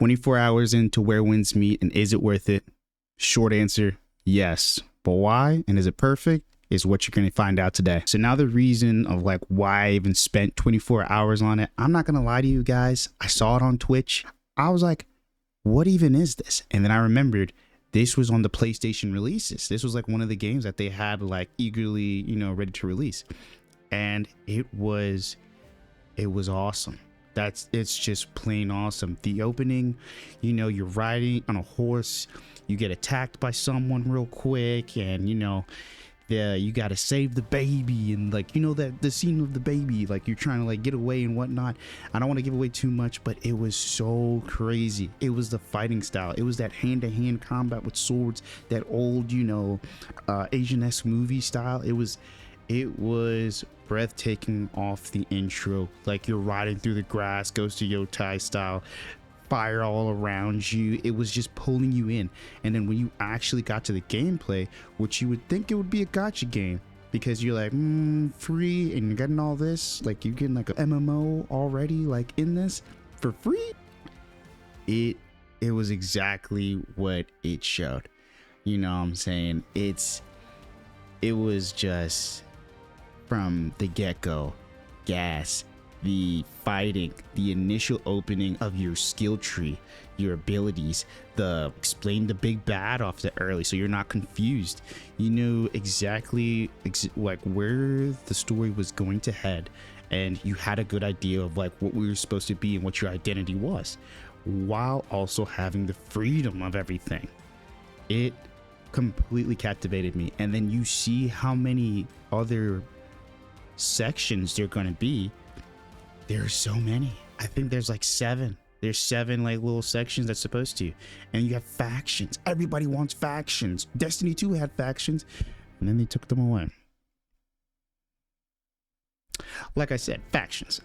24 hours into Where Winds Meet, and is it worth it? Short answer, yes. But why? And is it perfect? Is what you're going to find out today. So now the reason of like why I even spent 24 hours on it, I'm not going to lie to you guys. I saw it on Twitch. I was like, what even is this? And then I remembered this was on the PlayStation releases. This was like one of the games that they had like eagerly, ready to release. And it was awesome. It's just plain awesome. The opening, you're riding on a horse, you get attacked by someone real quick, and you gotta save the baby, and like that the scene of the baby, like you're trying to like get away and whatnot. I don't want to give away too much, but it was so crazy. It was the fighting style. It was that hand-to-hand combat with swords, that old Asian-esque movie style. It was breathtaking off the intro. Like you're riding through the grass, Ghost of Yotai style, fire all around you. It was just pulling you in. And then when you actually got to the gameplay, which you would think it would be a gacha game, because you're like free and you're getting all this, like you're getting like a MMO already like in this for free. It was exactly what it showed. You know what I'm saying? It was just from the get-go, gas, the fighting, the initial opening of your skill tree, your abilities, explain the big bad off the early so you're not confused. You knew exactly like where the story was going to head, and you had a good idea of like what we were supposed to be and what your identity was, while also having the freedom of everything. It completely captivated me. And then you see how many other sections there are going to be. There's so many. I think there's like 7. There's 7 like little sections that's supposed to. And you have factions. Everybody wants factions. Destiny 2 had factions, and then they took them away. Like I said, factions.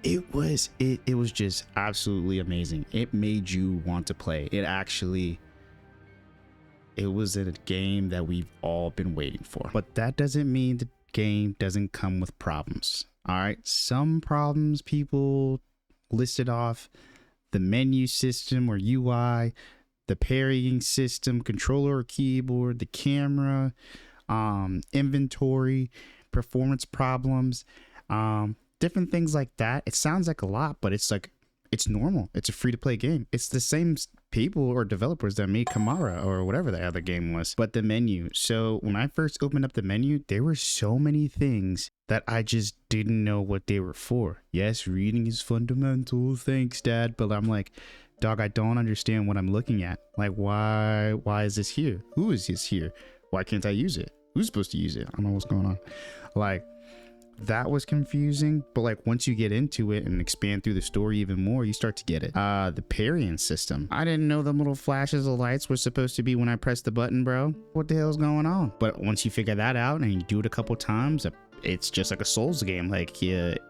It was just absolutely amazing. It made you want to play. It was a game that we've all been waiting for. But that doesn't mean the game doesn't come with problems. All right, some problems people listed off: the menu system or UI, the parrying system, controller or keyboard, the camera, inventory, performance problems, different things like that. It sounds like a lot, but it's normal. It's a free-to-play game. It's the same people or developers that made Kamara or whatever the other game was. But the menu. So when I first opened up the menu, there were so many things that I just didn't know what they were for. Yes, reading is fundamental. Thanks, Dad. But I'm like, dog, I don't understand what I'm looking at. Like, why is this here? Who is this here? Why can't I use it? Who's supposed to use it? I don't know what's going on. Like, that was confusing, but like once you get into it and expand through the story even more, you start to get it. The parrying system, I didn't know them little flashes of lights were supposed to be when I pressed the button, bro. What the hell's going on? But once you figure that out and you do it a couple times, it's just like a Souls game. Like,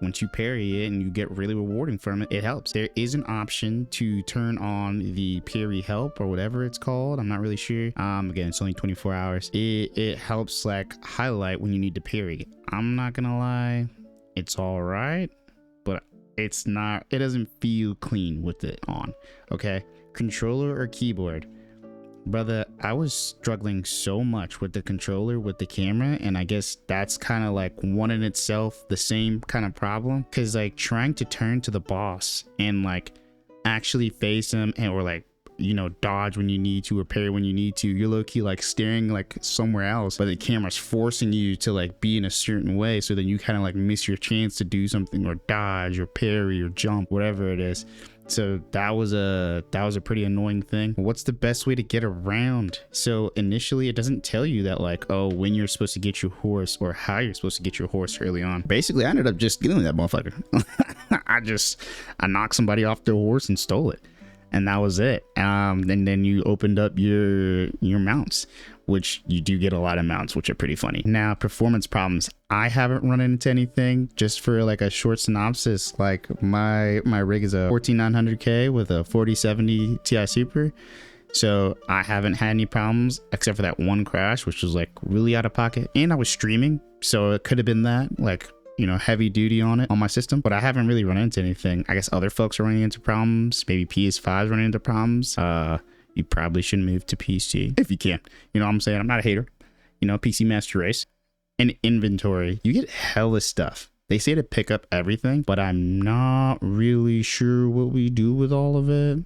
once you parry it and you get really rewarding from it, it helps. There is an option to turn on the parry help or whatever it's called. I'm not really sure. Again, it's only 24 hours. It helps like highlight when you need to parry. I'm not gonna lie, it's all right, but it doesn't feel clean with it on. Okay, controller or keyboard. Brother, I was struggling so much with the controller, with the camera, and I guess that's kind of like one in itself, the same kind of problem. Because like trying to turn to the boss and like actually face him or like, dodge when you need to or parry when you need to, you're low-key like staring like somewhere else, but the camera's forcing you to like be in a certain way, so then you kind of like miss your chance to do something or dodge or parry or jump, whatever it is. So that was a pretty annoying thing. What's the best way to get around? So initially it doesn't tell you that like, oh, when you're supposed to get your horse or how you're supposed to get your horse early on. Basically I ended up just stealing that motherfucker. I knocked somebody off their horse and stole it, and that was it. And then you opened up your mounts, which you do get a lot of mounts, which are pretty funny. Now, performance problems. I haven't run into anything. Just for like a short synopsis, like my rig is a 14900K with a 4070 Ti Super. So I haven't had any problems except for that one crash, which was like really out of pocket. And I was streaming, so it could have been that. Like you know, heavy duty on it on my system, but I haven't really run into anything. I guess other folks are running into problems. Maybe PS5 is running into problems. You probably should move to PC if you can. You know what I'm saying? I'm not a hater. You know, PC Master Race. And inventory, you get hella stuff. They say to pick up everything, but I'm not really sure what we do with all of it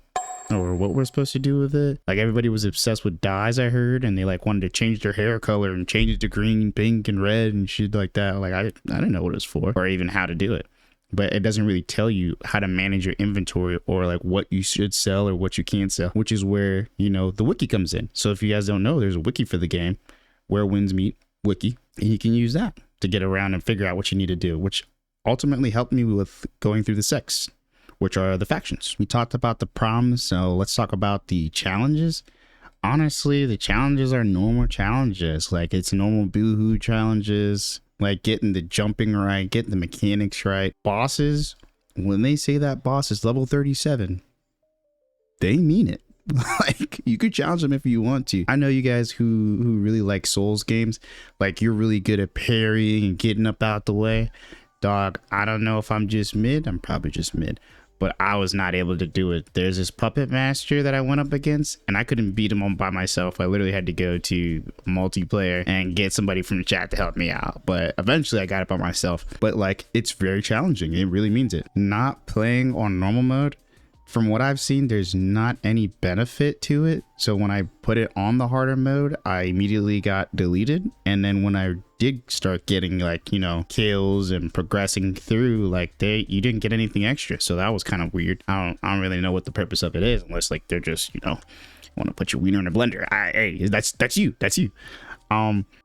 or what we're supposed to do with it. Like, everybody was obsessed with dyes, I heard, and they like wanted to change their hair color and change it to green, pink, and red and shit like that. Like, I didn't know what it was for or even how to do it. But it doesn't really tell you how to manage your inventory or like what you should sell or what you can't sell, which is where, you know, the wiki comes in. So if you guys don't know, there's a wiki for the game, Where Winds Meet Wiki, and you can use that to get around and figure out what you need to do, which ultimately helped me with going through the sects, which are the factions. We talked about the problems, so let's talk about the challenges. Honestly, the challenges are normal challenges. Like, it's normal boohoo challenges, like getting the jumping right, getting the mechanics right. Bosses, when they say that boss is level 37, they mean it. Like, you could challenge them if you want to. I know you guys who really like Souls games, like, you're really good at parrying and getting up out the way. Dog, I don't know if I'm just mid. I'm probably just mid, but I was not able to do it. There's this puppet master that I went up against, and I couldn't beat him on by myself. I literally had to go to multiplayer and get somebody from the chat to help me out. But eventually I got it by myself. But like, it's very challenging. It really means it. Not playing on normal mode, from what I've seen, there's not any benefit to it. So when I put it on the harder mode, I immediately got deleted. And then when I did start getting, like, you know, kills and progressing through, like, you didn't get anything extra. So that was kind of weird. I don't really know what the purpose of it is, unless like they're just, you know, want to put your wiener in a blender. Hey, that's you.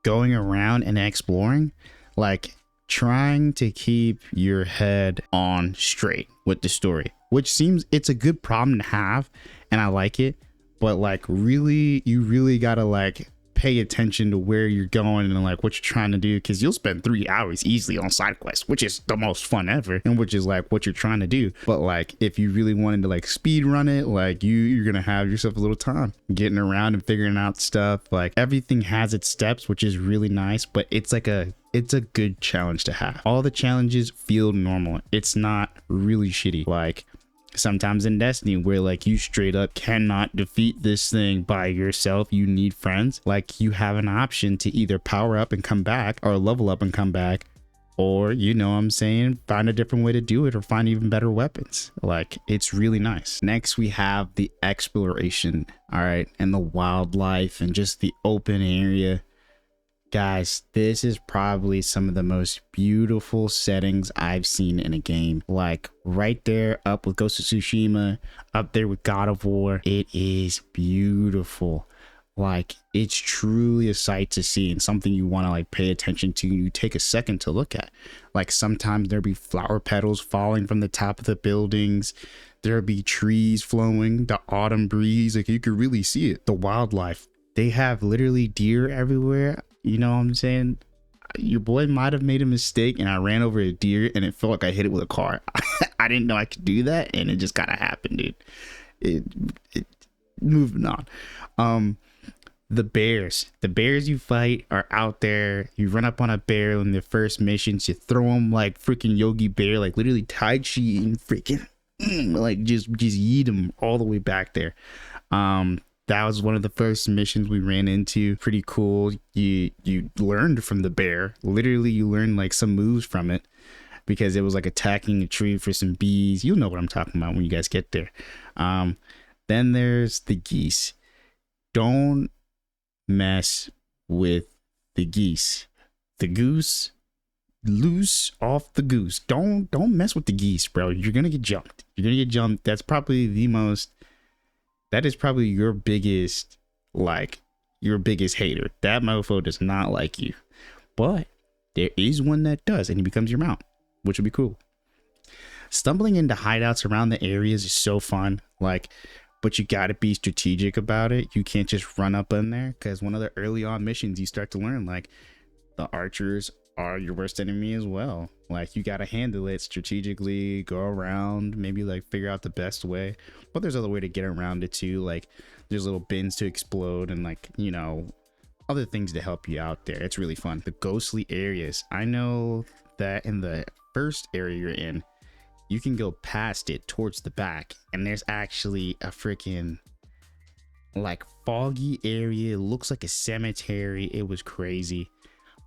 Going around and exploring, like, trying to keep your head on straight with the story, which seems, it's a good problem to have, and I like it, but like, really, you really gotta like pay attention to where you're going and like what you're trying to do, because you'll spend 3 hours easily on side quests, which is the most fun ever, and which is like what you're trying to do. But like, if you really wanted to like speed run it, like, you're gonna have yourself a little time getting around and figuring out stuff. Like, everything has its steps, which is really nice, but it's a good challenge to have. All the challenges feel normal. It's not really shitty. Like, sometimes in Destiny, where like you straight up cannot defeat this thing by yourself, you need friends. Like, you have an option to either power up and come back, or level up and come back, or, you know what I'm saying, find a different way to do it, or find even better weapons. Like, it's really nice. Next, we have the exploration, all right, and the wildlife and just the open area. Guys, this is probably some of the most beautiful settings I've seen in a game. Like, right there up with Ghost of Tsushima, up there with God of War. It is beautiful. Like, it's truly a sight to see, and something you want to like pay attention to. You take a second to look at. Like, sometimes there'll be flower petals falling from the top of the buildings. There'll be trees flowing, the autumn breeze. Like, you could really see it. The wildlife. They have literally deer everywhere. You know what I'm saying? Your boy might have made a mistake and I ran over a deer and it felt like I hit it with a car. I didn't know I could do that, and it just kind of happened, dude. Moving on. The bears you fight are out there. You run up on a bear in the first missions, you throw them like freaking Yogi Bear, like literally Tai Chi, and freaking like just yeet them all the way back there. That was one of the first missions we ran into. Pretty cool. You learned from the bear. Literally, you learned like some moves from it, because it was like attacking a tree for some bees. You'll know what I'm talking about when you guys get there. Then there's the geese. Don't mess with the geese. The goose, loose off the goose. Don't mess with the geese, bro. You're gonna get jumped. That's probably that is probably your biggest hater. That mofo does not like you. But there is one that does, and he becomes your mount, which would be cool. Stumbling into hideouts around the areas is so fun. Like, but you gotta be strategic about it. You can't just run up in there, because one of the early on missions you start to learn, like, the archers are your worst enemy as well. Like, you gotta handle it strategically, go around, maybe like figure out the best way. But there's other way to get around it too. Like, there's little bins to explode and like, you know, other things to help you out there. It's really fun. The ghostly areas. I know that in the first area you're in, you can go past it towards the back, and there's actually a freaking like foggy area. It looks like a cemetery. It was crazy.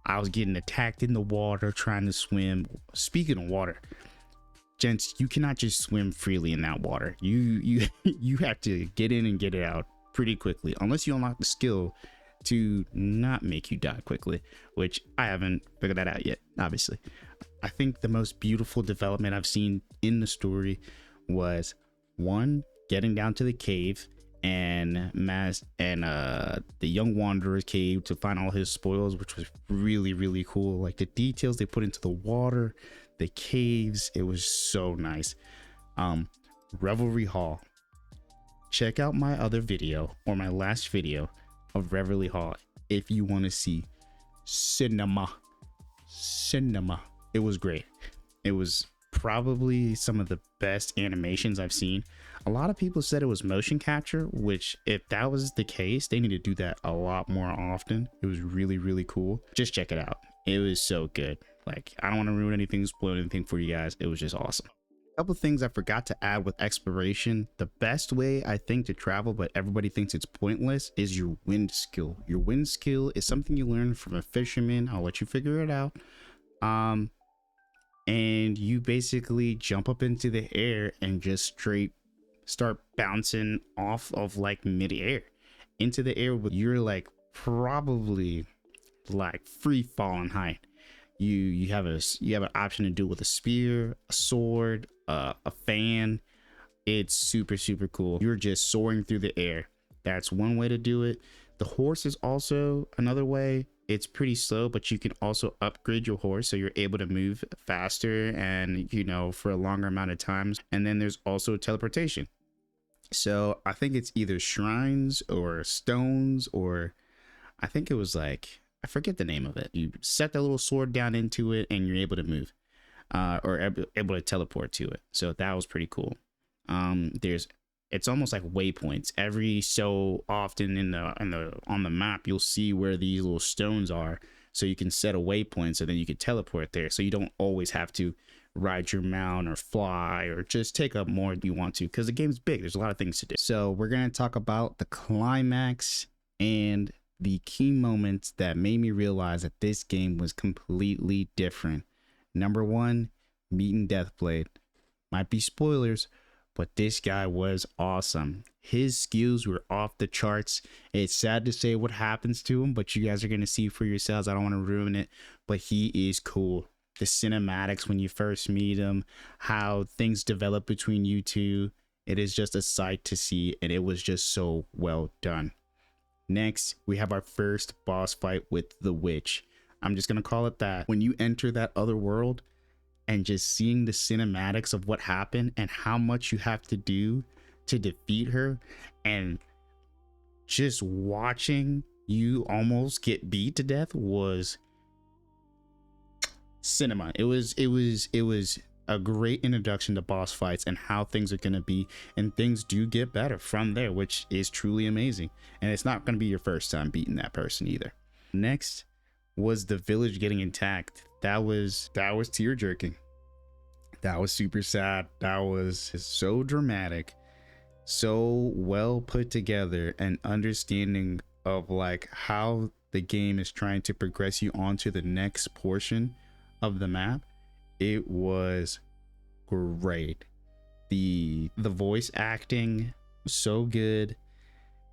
I was getting attacked in the water trying to swim. Speaking of water, gents, you cannot just swim freely in that water. You you have to get in and get it out pretty quickly, unless you unlock the skill to not make you die quickly, which I haven't figured that out yet, obviously. I think the most beautiful development I've seen in the story was one, getting down to the cave and the young wanderer's cave to find all his spoils, which was really cool. Like the details they put into the water, the caves, it was so nice. Revelry Hall, check out my other video or my last video of Revelry Hall if you want to see cinema. It was great. It was probably some of the best animations I've seen. A lot of people said it was motion capture, which if that was the case, they need to do that a lot more often. It was really cool. Just check it out. It was so good. Like, I don't want to ruin anything, spoil anything for you guys. It was just awesome. A couple things I forgot to add with exploration. The best way I think to travel, but everybody thinks it's pointless, is your wind skill. Your wind skill is something you learn from a fisherman. I'll let you figure it out. And you basically jump up into the air and just straight start bouncing off of like mid-air into the air with your like probably like free falling height. You have an option to do it with a spear, a sword, a fan. It's super cool. You're just soaring through the air. That's one way to do it. The horse is also another way. It's pretty slow, but you can also upgrade your horse so you're able to move faster and, you know, for a longer amount of times. And then there's also teleportation. So I think it's either shrines or stones, or I think it was like, I forget the name of it. You set the little sword down into it and you're able to move, or able to teleport to it. So that was pretty cool. It's almost like waypoints. Every so often on the map, you'll see where these little stones are, so you can set a waypoint, so then you can teleport there. So you don't always have to ride your mount or fly or just take up more if you want to, because the game's big. There's a lot of things to do. So we're gonna talk about the climax and the key moments that made me realize that this game was completely different. Number one, meeting Deathblade. Might be spoilers, but this guy was awesome. His skills were off the charts. It's sad to say what happens to him, but you guys are going to see for yourselves. I don't want to ruin it, but he is cool. The cinematics when you first meet him, how things develop between you two, it is just a sight to see, and it was just so well done. Next, we have our first boss fight with the witch. I'm just going to call it that. When you enter that other world, and just seeing the cinematics of what happened and how much you have to do to defeat her, and just watching you almost get beat to death was cinema. It was a great introduction to boss fights and how things are going to be, and things do get better from there, which is truly amazing. And it's not going to be your first time beating that person either. Next was the village getting attacked. That was tear jerking. That was super sad. That was so dramatic, so well put together, and understanding of like how the game is trying to progress you onto the next portion of the map. It was great. The voice acting so good.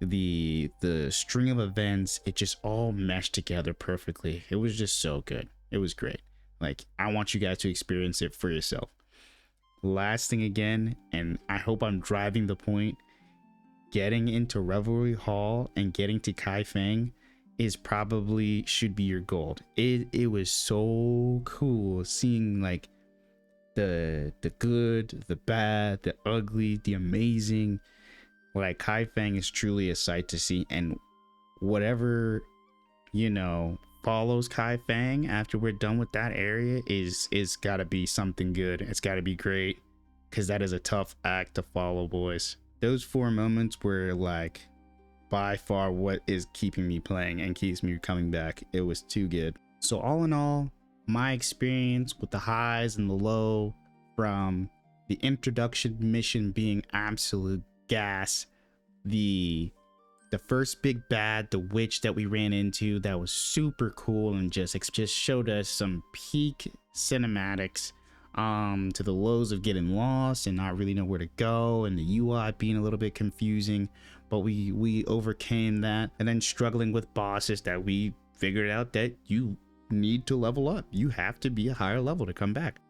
The string of events, it just all meshed together perfectly. It was just so good. It was great. Like, I want you guys to experience it for yourself. Last thing again, and I hope I'm driving the point, getting into Revelry Hall and getting to Kai Fang is probably should be your goal. It was so cool seeing like the good, the bad, the ugly, the amazing. Like, Kai Fang is truly a sight to see, and whatever, you know, follows Kai Fang after we're done with that area is gotta be something good. It's gotta be great, because that is a tough act to follow, boys. Those 4 moments were like by far what is keeping me playing and keeps me coming back. It was too good. So all in all, my experience with the highs and the low, from the introduction mission being absolute gas, the first big bad, the witch that we ran into, that was super cool and just showed us some peak cinematics, to the lows of getting lost and not really know where to go, and the UI being a little bit confusing, but we overcame that. And then struggling with bosses that we figured out that you need to level up. You have to be a higher level to come back.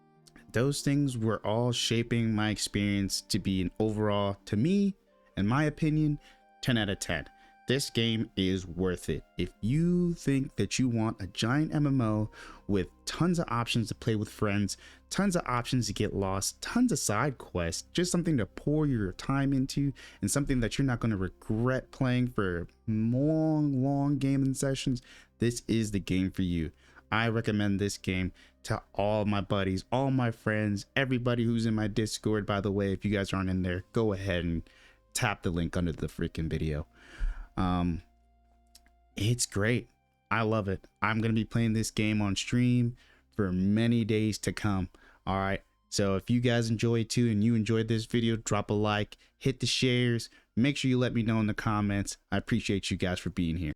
Those things were all shaping my experience to be an overall, to me, in my opinion, 10 out of 10. This game is worth it. If you think that you want a giant MMO with tons of options to play with friends, tons of options to get lost, tons of side quests, just something to pour your time into, and something that you're not going to regret playing for long gaming sessions, this is the game for you. I recommend this game to all my buddies, all my friends, everybody who's in my Discord. By the way, if you guys aren't in there, go ahead and tap the link under the freaking video. It's great. I love it. I'm gonna be playing this game on stream for many days to come. All right, so if you guys enjoy it too and you enjoyed this video, drop a like, hit the shares, make sure you let me know in the comments. I appreciate you guys for being here.